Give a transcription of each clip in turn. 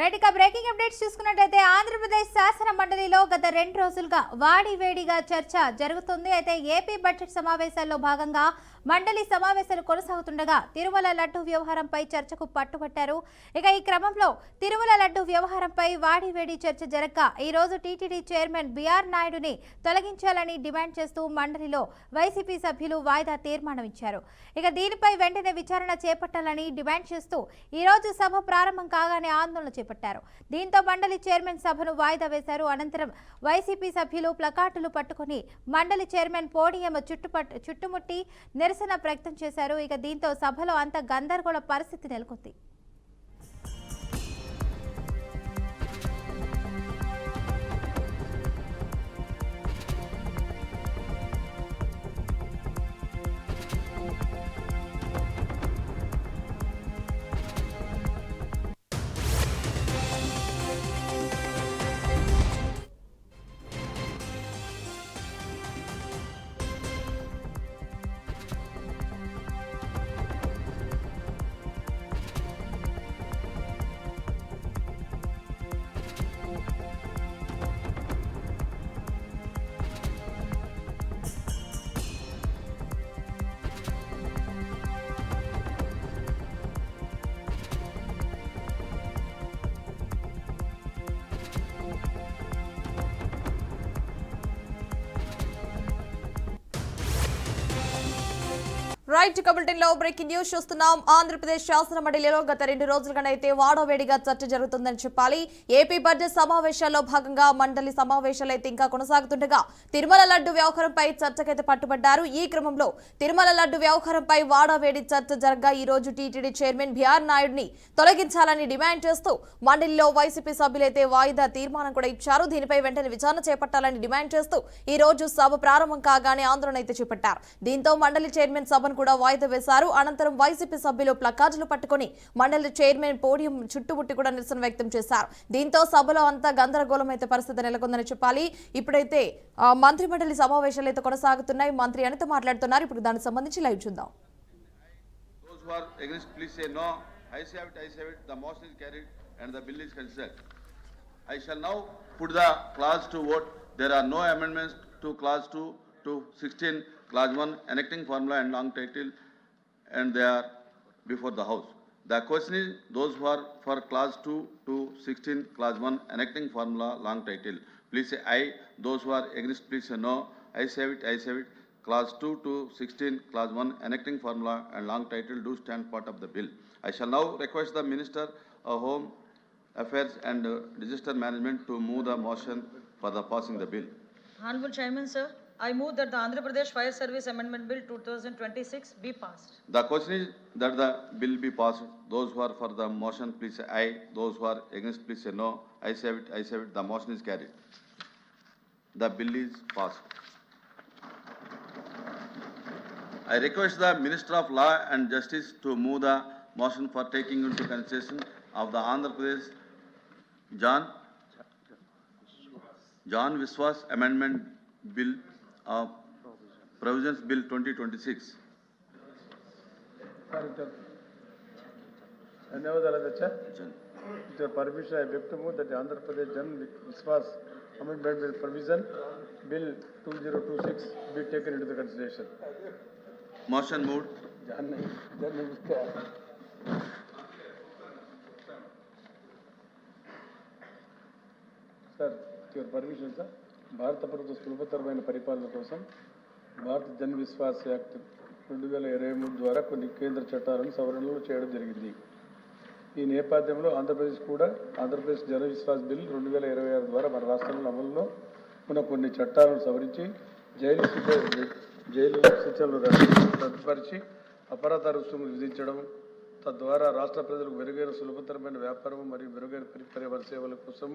Right ఇక breaking updates చూసుకున్నట్లయితే ఆంధ్రప్రదేశ్ శాసన మండలిలో గత 2 రోజులుగా వాడివేడిగా చర్చ జరుగుతుంది. అయితే ఏపీ బడ్జెట్ సమావేశాల్లో భాగంగా మండలి సమావేశాలు కొనసాగుతుండగా తిరుమల లడ్డు వ్యవహారంపై చర్చకు పట్టుబట్టారు. ఇక ఈ క్రమంలో తిరుమల లడ్డు వ్యవహారంపై వాడివేడి చర్చ జరగగా ఈ రోజు టీటీడీ చైర్మన్ బిఆర్ నాయుడుని తొలగించాలని డిమాండ్ చేస్తూ మండలిలో వైసీపీ సభ్యులు వాయిదా తీర్మానం ఇచ్చారు. ఇక దీనిపై వెంటనే విచారణ చేపట్టాలని డిమాండ్ చేస్తూ ఈ రోజు సభ ప్రారంభం కాగానే ఆందోళన చేపట్టారు. దీంతో మండలి చైర్మన్ సభను వాయిదా వేశారు. అనంతరం వైసీపీ సభ్యులు ప్లకార్డులు పట్టుకుని మండలి చైర్మన్ పోడియం చుట్టుముట్టి నిరసన వ్యక్తం చేశారు. ఇక దీంతో సభలో అంత గందరగోళ పరిస్థితి నెలకొంది. రైట్ బులెటిన్లో బ్రేకింగ్ న్యూస్ చూస్తున్నాం. ఆంధ్రప్రదేశ్ శాసన మండలిలో గత 2 రోజులుగానైతే వాడోవేడిగా చర్చ జరుగుతుందని చెప్పాలి. ఏపీ బడ్జెట్ సమావేశాల్లో భాగంగా మండలి సమావేశాలు అయితే ఇంకా కొనసాగుతుండగా తిరుమల లడ్డు వ్యవహారంపై చర్చకైతే పట్టుబడ్డారు. ఈ క్రమంలో తిరుమల లడ్డు వ్యవహారంపై వాడోవేడి చర్చ జరగగా ఈ రోజు టీటీడీ చైర్మన్ బిఆర్ నాయుడుని తొలగించాలని డిమాండ్ చేస్తూ మండలిలో వైసీపీ సభ్యులైతే వాయిదా తీర్మానం కూడా ఇచ్చారు. దీనిపై వెంటనే విచారణ చేపట్టాలని డిమాండ్ చేస్తూ ఈ రోజు సభ ప్రారంభం కాగానే ఆందోళన అయితే చేపట్టారు. దీంతో మండలి చైర్మన్ సభను కూడా వాయిదా వేశారు. అనంతరం వైసీపీ సభ్యులు ప్లకార్డులు పట్టుకుని మండలి చైర్మన్ పోడియం చుట్టుముట్టి కూడా నిరసన వ్యక్తం చేశారు. దీంతో సభలో అంతా గందరగోళం అయితే పరిస్థితి నెలకొందని చెప్పాలి. ఇప్పుడైతే మంత్రి మండలి సమావేశాలు అయితే కొనసాగుతున్నాయి. మంత్రి అనిత మాట్లాడుతున్నారు. ఇప్పుడు దానికి సంబంధించి లైవ్ చూద్దాం. I shall now put the clause to vote. There are no amendments to clause 2 to 16, clause 1 enacting formula and long title, and they are before the House. The question is, those who are for clause 2 to 16, clause 1 enacting formula, long title, please say aye. Those who are against, please say no. Ayes have it, ayes have it. Clause 2 to 16, clause 1 enacting formula and long title do stand part of the bill. I shall now request the Minister of Home Affairs and Disaster Management to move the motion for the passing the bill. Honorable Chairman, sir, I move that the Andhra Pradesh Fire Service Amendment Bill 2026 be passed. The question is that the bill be passed. Those who are for the motion, please say aye. Those who are against, please say no. Ayes have it, ayes have it. The motion is carried. The bill is passed. I request the Minister of Law and Justice to move the motion for taking into consideration of the Andhra Pradesh John Viswas Amendment Bill of Provisions Bill 2026. ధన్యవాదాలు అధ్యక్ష. With your permission, I beg to move that the Andhra Pradesh John Viswas Amendment Bill Provision Bill 2026 be taken into the consideration. Motion moved. Sir, your permission sir. భారత ప్రభుత్వ సులభతరమైన పరిపాలన కోసం భారత Jan Vishwas act 2023 ద్వారా కొన్ని కేంద్ర చట్టాలను సవరణలు చేయడం జరిగింది. ఈ నేపథ్యంలో ఆంధ్రప్రదేశ్ జన విశ్వాస్ బిల్ 2026 ద్వారా మన రాష్ట్రంలో అమలులో ఉన్న కొన్ని చట్టాలను సవరించి జైలు శిక్షలను రద్దుపరిచి అపరాధ రుసుము విధించడం, తద్వారా రాష్ట్ర ప్రజలకు మెరుగైన సులభతరమైన వ్యాపారం మరియు మెరుగైన పరిపాలన సేవల కోసం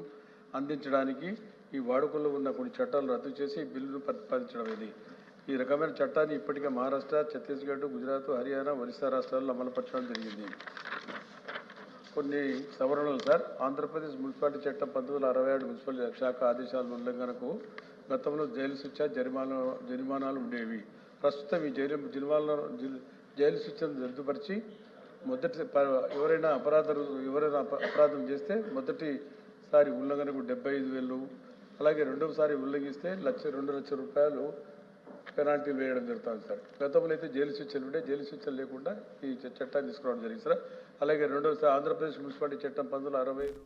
అందించడానికి ఈ వాడుకలో ఉన్న కొన్ని చట్టాలను రద్దు చేసి బిల్లును ప్రతిపాదించడం. ఈ రకమైన చట్టాన్ని ఇప్పటికే మహారాష్ట్ర, ఛత్తీస్గఢ్, గుజరాత్, హర్యానా, ఒరిస్సా రాష్ట్రాల్లో అమలుపరచడం జరిగింది. కొన్ని సవరణలు సార్. ఆంధ్రప్రదేశ్ మున్సిపాలిటీ చట్టం 1967 మున్సిపల్ శాఖ ఆదేశాల ఉల్లంఘనకు గతంలో జైలు శిక్ష, జరిమానాలు ఉండేవి. ప్రస్తుతం ఈ జైలు శిక్షను రద్దుపరిచి ఎవరైనా అపరాధం చేస్తే మొదటిసారి ఉల్లంఘనకు 75,000, అలాగే రెండవసారి ఉల్లంఘిస్తే 2,00,000 రూపాయలు పెనాల్టీలు వేయడం జరుగుతుంది సార్. గతంలో అయితే జైలు శిక్షలు ఉంటే జైలు శిక్షలు లేకుండా ఈ చట్టాన్ని తీసుకురావడం జరిగింది సార్. అలాగే రెండవసారి ఆంధ్రప్రదేశ్ మున్సిపాలిటీ చట్టం 1965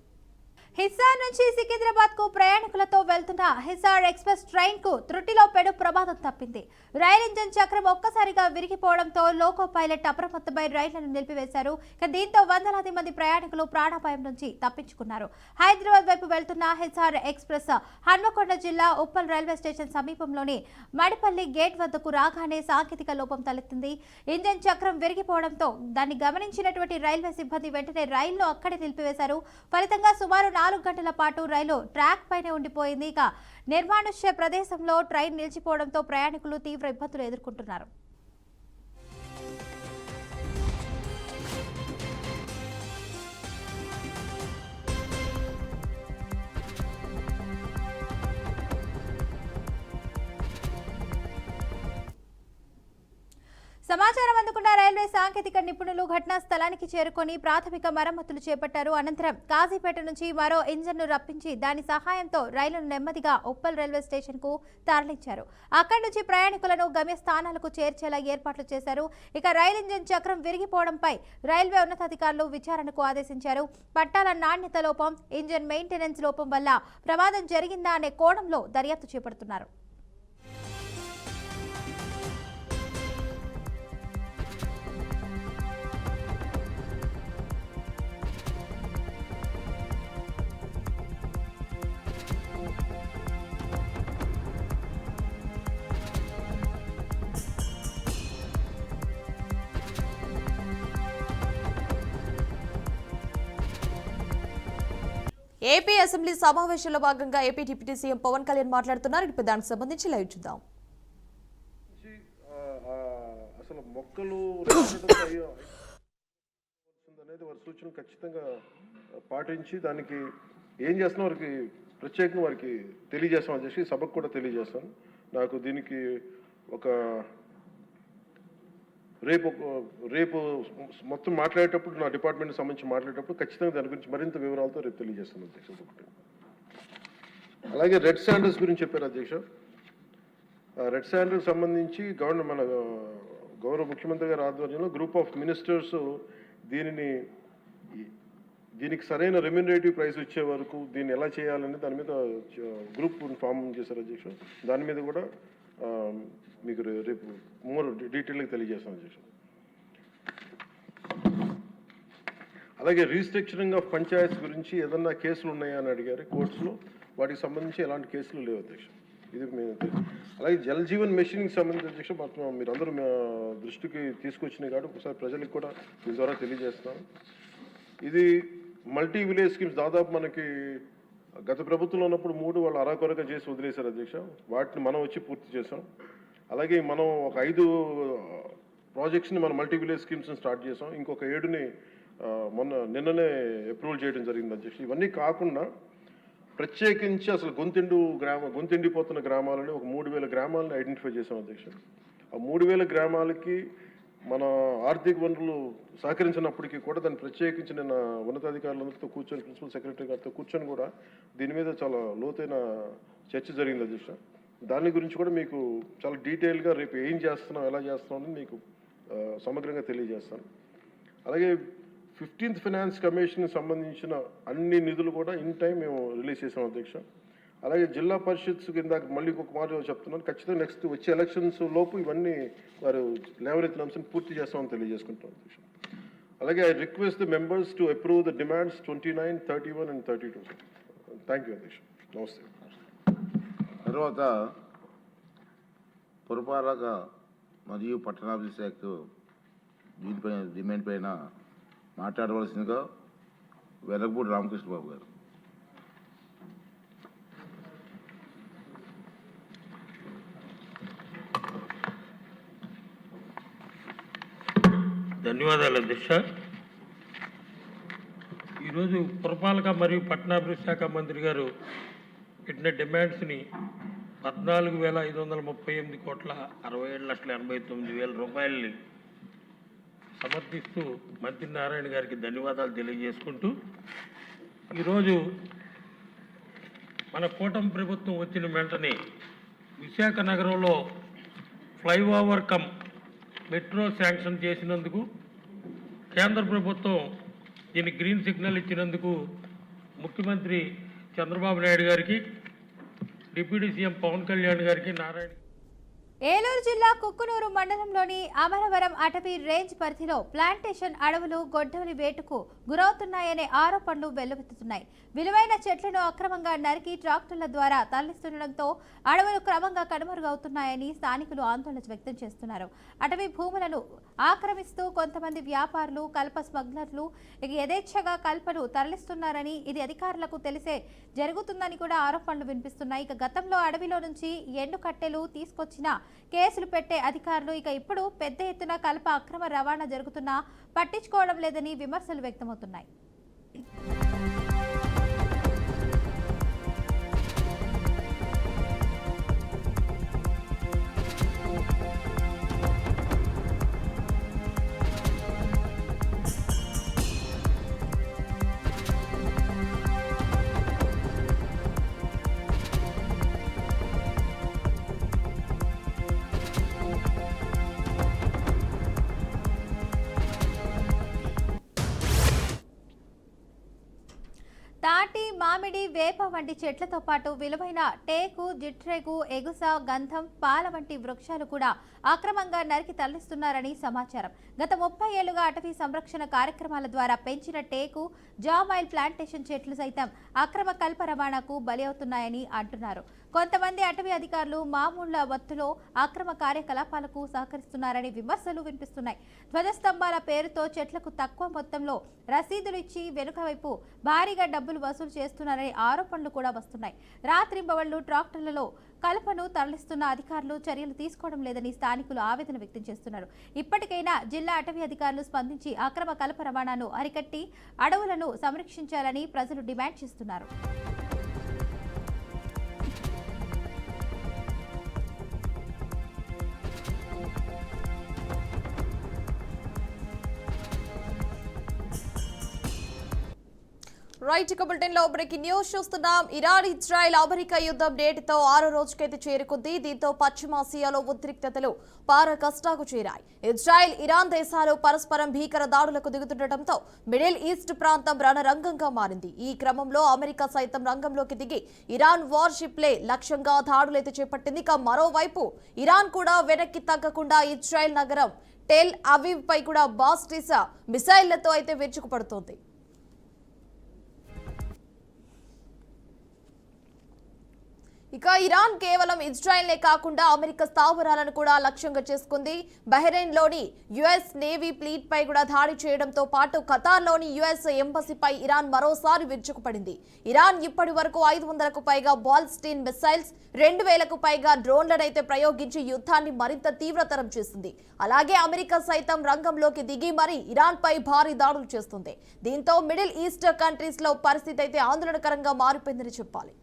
హిసార్ నుంచి సికింద్రాబాద్ కు ప్రయాణికులతో వెళ్తున్న హిసార్ ఎక్స్ప్రెస్ ట్రైన్ కు త్రుటిలో పెను ప్రమాదం తప్పింది. రైలు ఇంజన్ చక్రం ఒక్కసారిగా విరిగిపోవడంతో లోకో పైలట్ అప్రమత్తమై రైళ్లను నిలిపివేశారు. దీంతో వందలాది మంది ప్రయాణికులు ప్రాణాపాయం నుంచి తప్పించుకున్నారు. హైదరాబాద్ వైపు వెళ్తున్న హిసార్ ఎక్స్ప్రెస్ హన్మకొండ జిల్లా ఉప్పల్ రైల్వే స్టేషన్ సమీపంలోని మడిపల్లి గేట్ వద్దకు రాగానే సాంకేతిక లోపం తలెత్తింది. ఇంజన్ చక్రం విరిగిపోవడంతో దాన్ని గమనించినటువంటి రైల్వే సిబ్బంది వెంటనే రైలును అక్కడే నిలిపివేశారు. ఫలితంగా సుమారు 4 గంటల పాటు రైలు ట్రాక్ పైనే ఉండిపోయింది. ఇక నిర్మానుష్య ప్రదేశంలో ట్రైన్ నిలిచిపోవడంతో ప్రయాణికులు తీవ్ర ఇబ్బందులు ఎదుర్కొంటున్నారు. సమాచారం అందుకున్న రైల్వే సాంకేతిక నిపుణులు ఘటనా స్థలానికి చేరుకొని ప్రాథమిక మరమ్మతులు చేపట్టారు. అనంతరం కాజీపేట నుంచి మరో ఇంజన్ను రప్పించి దాని సహాయంతో రైలును నెమ్మదిగా ఉప్పల్ రైల్వే స్టేషన్ కు తరలించారు. అక్కడి నుంచి ప్రయాణికులను గమ్యస్థానాలకు చేర్చేలా ఏర్పాట్లు చేశారు. ఇక రైలు ఇంజన్ చక్రం విరిగిపోవడంపై రైల్వే ఉన్నతాధికారులు విచారణకు ఆదేశించారు. పట్టాల నాణ్యత లోపం, ఇంజన్ మెయింటెనెన్స్ లోపం వల్ల ప్రమాదం జరిగిందా అనే కోణంలో దర్యాప్తు చేపడుతున్నారు. ఏపీ అసెంబ్లీ సమావేశంలో భాగంగా AP deputy CM Pawan Kalyan మాట్లాడుతున్నారు. ఇప్పుడు దానికి సంబంధించి లైవ్ చూద్దాం. అసలు మొక్కలు అనేది వారి సూచనలు ఖచ్చితంగా పాటించి దానికి ఏం చేస్తున్నా వారికి ప్రత్యేకంగా వారికి తెలియజేస్తామని చెప్పి సభకు కూడా తెలియజేస్తాను. నాకు దీనికి ఒక రేపు మొత్తం మాట్లాడేటప్పుడు నా డిపార్ట్మెంట్కి సంబంధించి మాట్లాడేటప్పుడు ఖచ్చితంగా దాని గురించి మరింత వివరాలతో రేపు తెలియజేస్తాను అధ్యక్ష. అలాగే రెడ్ శాండర్స్ గురించి చెప్పారు అధ్యక్ష. రెడ్ శాండర్స్ సంబంధించి మన గౌరవ ముఖ్యమంత్రి గారి ఆధ్వర్యంలో గ్రూప్ ఆఫ్ మినిస్టర్స్ దీనికి సరైన రెమ్యూనరేటివ్ ప్రైస్ వచ్చే వరకు దీన్ని ఎలా చేయాలని దాని మీద గ్రూప్ ఫామ్ చేశారు అధ్యక్ష. దాని మీద కూడా మీకు రేపు మోర్ డీటెయిల్గా తెలియజేస్తాను అధ్యక్ష. అలాగే రీస్ట్రక్చరింగ్ ఆఫ్ పంచాయత్స్ గురించి ఏదన్నా కేసులు ఉన్నాయా అని అడిగారు కోర్ట్స్లో. వాటికి సంబంధించి ఎలాంటి కేసులు లేవు అధ్యక్ష. ఇది మేము అలాగే జల్ జీవన్ మిషన్కి సంబంధించి అధ్యక్ష మీరందరూ దృష్టికి తీసుకొచ్చినాయి కాబట్టి ఒకసారి ప్రజలకు కూడా దీని ద్వారా తెలియజేస్తున్నాను. ఇది మల్టీ విలేజ్ స్కీమ్స్ దాదాపు మనకి గత ప్రభుత్వంలో ఉన్నప్పుడు 3 వాళ్ళు అరాకొరగా చేసి వదిలేశారు అధ్యక్ష. వాటిని మనం వచ్చి పూర్తి చేసాం. అలాగే మనం ఒక 5 ప్రాజెక్ట్స్ని మనం మల్టీ విలేజ్ స్కీమ్స్ని స్టార్ట్ చేసాం. ఇంకొక 7ని నిన్ననే అప్రూవల్ చేయడం జరిగింది అధ్యక్ష. ఇవన్నీ కాకుండా ప్రత్యేకించి అసలు గొంతిండిపోతున్న గ్రామాలని ఒక 3,000 గ్రామాలని ఐడెంటిఫై చేసాం అధ్యక్ష. ఆ 3,000 గ్రామాలకి మన ఆర్థిక వనరులు సహకరించినప్పటికీ కూడా దాన్ని ప్రత్యేకించి నిన్న ఉన్నతాధికారులందరితో కూర్చొని ప్రిన్సిపల్ సెక్రటరీ గారితో కూర్చొని కూడా దీని మీద చాలా లోతైన చర్చ జరిగింది అధ్యక్ష. దాని గురించి కూడా మీకు చాలా డీటెయిల్గా రేపు ఏం చేస్తున్నాం ఎలా చేస్తున్నాం అని మీకు సమగ్రంగా తెలియజేస్తాను. అలాగే 15th ఫైనాన్స్ కమిషన్ సంబంధించిన అన్ని నిధులు కూడా ఇన్ టైం మేము రిలీజ్ చేసాం అధ్యక్ష. అలాగే జిల్లా పరిషత్స్ కింద మళ్ళీ ఇంకొక మాట చెప్తున్నాను, ఖచ్చితంగా నెక్స్ట్ వచ్చే ఎలక్షన్స్ లోపు ఇవన్నీ వారు లేవనెత్తిన అంశాన్ని పూర్తి చేస్తామని తెలియజేసుకుంటాం అధ్యక్ష. అలాగే I request the members to approve the demands 29, 31 and 32. Thank you అధ్యక్ష. నమస్తే. తర్వాత పురపాలక మరియు పట్టణాభివృద్ధి శాఖ దీనిపైన డిమాండ్ పైన మాట్లాడవలసిందిగా వెలగపూడి రామకృష్ణబాబు గారు. ధన్యవాదాలు అధ్యక్ష. ఈరోజు పురపాలక మరియు పట్టణాభివృద్ధి శాఖ మంత్రి గారు పెట్టిన డిమాండ్స్ని 14,538,67,89,000 రూపాయలని సమర్థిస్తూ మంత్రి నారాయణ గారికి ధన్యవాదాలు తెలియజేసుకుంటూ ఈరోజు మన కూటమి ప్రభుత్వం వచ్చిన వెంటనే విశాఖ నగరంలో ఫ్లైఓవర్ కమ్ మెట్రో శాంక్షన్ చేసినందుకు, కేంద్ర ప్రభుత్వం దీనికి గ్రీన్ సిగ్నల్ ఇచ్చినందుకు ముఖ్యమంత్రి చంద్రబాబు నాయుడు గారికి, డిప్యూటీ సీఎం పవన్ కళ్యాణ్ గారికి, నారాయణ ఏలూరు జిల్లా కుక్కునూరు మండలంలోని అమరవరం అటవీ రేంజ్ పరిధిలో ప్లాంటేషన్ అడవులు గొడ్డలి వేటుకు గురవుతున్నాయనే ఆరోపణలు వెల్లువెత్తుతున్నాయి. విలువైన చెట్లను అక్రమంగా నరికి ట్రాక్టర్ల ద్వారా తరలిస్తుండటంతో అడవులు క్రమంగా కనుమరుగవుతున్నాయని స్థానికులు ఆందోళన వ్యక్తం చేస్తున్నారు. అటవీ భూములను ఆక్రమిస్తూ కొంతమంది వ్యాపారులు, కల్ప స్మగ్లర్లు యథేచ్ఛగా కల్పను తరలిస్తున్నారని, ఇది అధికారులకు తెలిసే జరుగుతుందని కూడా ఆరోపణలు వినిపిస్తున్నాయి. ఇక గతంలో అడవిలో నుంచి ఎండు కట్టెలు తీసుకొచ్చిన కేసులు పెట్టే అధికారులు ఇప్పుడు పెద్ద ఎత్తున కల్ప అక్రమ రవాణా జరుగుతున్నా పట్టించుకోవడం లేదని విమర్శలు వ్యక్తమవుతున్నాయి. తాటి, మామిడి, వేప వంటి చెట్లతో పాటు విలువైన టేకు, జిట్రేగు, ఎగుస, గంధం, పాల వంటి వృక్షాలు కూడా అక్రమంగా నరికి తరలిస్తున్నారని సమాచారం. గత 30 ఏళ్లుగా అటవీ సంరక్షణ కార్యక్రమాల ద్వారా పెంచిన టేకు, జామాయిల్ ప్లాంటేషన్ చెట్లు సైతం అక్రమ కల్ప రవాణాకు బలి అవుతున్నాయని అంటున్నారు. కొంతమంది అటవీ అధికారులు మామూళ్ల వత్తులో అక్రమ కార్యకలాపాలకు సహకరిస్తున్నారని విమర్శలు వినిపిస్తున్నాయి. ధ్వజస్తంభాల పేరుతో చెట్లకు తక్కువ మొత్తంలో రసీదులు ఇచ్చి వెనుక వైపు భారీగా డబ్బులు వసూలు చేస్తున్నారని ఆరోపణలు కూడా వస్తున్నాయి. రాత్రింబవళ్లు ట్రాక్టర్లలో కలపను తరలిస్తున్న అధికారులు చర్యలు తీసుకోవడం లేదని స్థానికులు ఆవేదన వ్యక్తం చేస్తున్నారు. ఇప్పటికైనా జిల్లా అటవీ అధికారులు స్పందించి అక్రమ కలప రవాణాను అరికట్టి అడవులను సంరక్షించాలని ప్రజలు డిమాండ్ చేస్తున్నారు. రైట్, ఇక బులెటిన్ లో బ్రేకింగ్ న్యూస్ చూస్తున్నాం. ఇరాన్ ఇజ్రాయెల్ అమెరికా యుద్ధం నేటితో 6వ రోజుకైతే చేరుకుంది. దీంతో పశ్చిమాసియాలో ఉద్రిక్తతలు పారకష్టాకు చేరాయి. ఇజ్రాయెల్, ఇరాన్ దేశాలు పరస్పరం భీకర దాడులకు దిగుతుండటంతో మిడిల్ ఈస్ట్ ప్రాంతం రణరంగంగా మారింది. ఈ క్రమంలో అమెరికా సైతం రంగంలోకి దిగి ఇరాన్ వార్షిప్లే లక్ష్యంగా దాడులైతే చేపట్టింది. ఇక మరోవైపు ఇరాన్ కూడా వెనక్కి తగ్గకుండా ఇజ్రాయెల్ నగరం టెల్ అవీవ్ పై కూడా బాస్టిస్ మిసైళ్లతో అయితే విరుచుకుపడుతోంది. ఇక ఇరాన్ కేవలం ఇజ్రాయెల్నే కాకుండా అమెరికా స్థావరాలను కూడా లక్ష్యంగా చేసుకుంది. బహ్రెయిన్లోని యుఎస్ నేవీ ఫ్లీట్ పై కూడా దాడి చేయడంతో పాటు ఖతార్లోని యుఎస్ ఎంబసీపై ఇరాన్ మరోసారి విరుచుకుపడింది. ఇరాన్ ఇప్పటి వరకు 500కు పైగా బాలిస్టిక్ మిసైల్స్, 2000కు పైగా డ్రోన్లనైతే ప్రయోగించి యుద్ధాన్ని మరింత తీవ్రతరం చేసింది. అలాగే అమెరికా సైతం రంగంలోకి దిగి మరి ఇరాన్ పై భారీ దాడులు చేస్తుంది. దీంతో మిడిల్ ఈస్ట్ కంట్రీస్ లో పరిస్థితి అయితే ఆందోళనకరంగా మారిపోయిందని చెప్పాలి.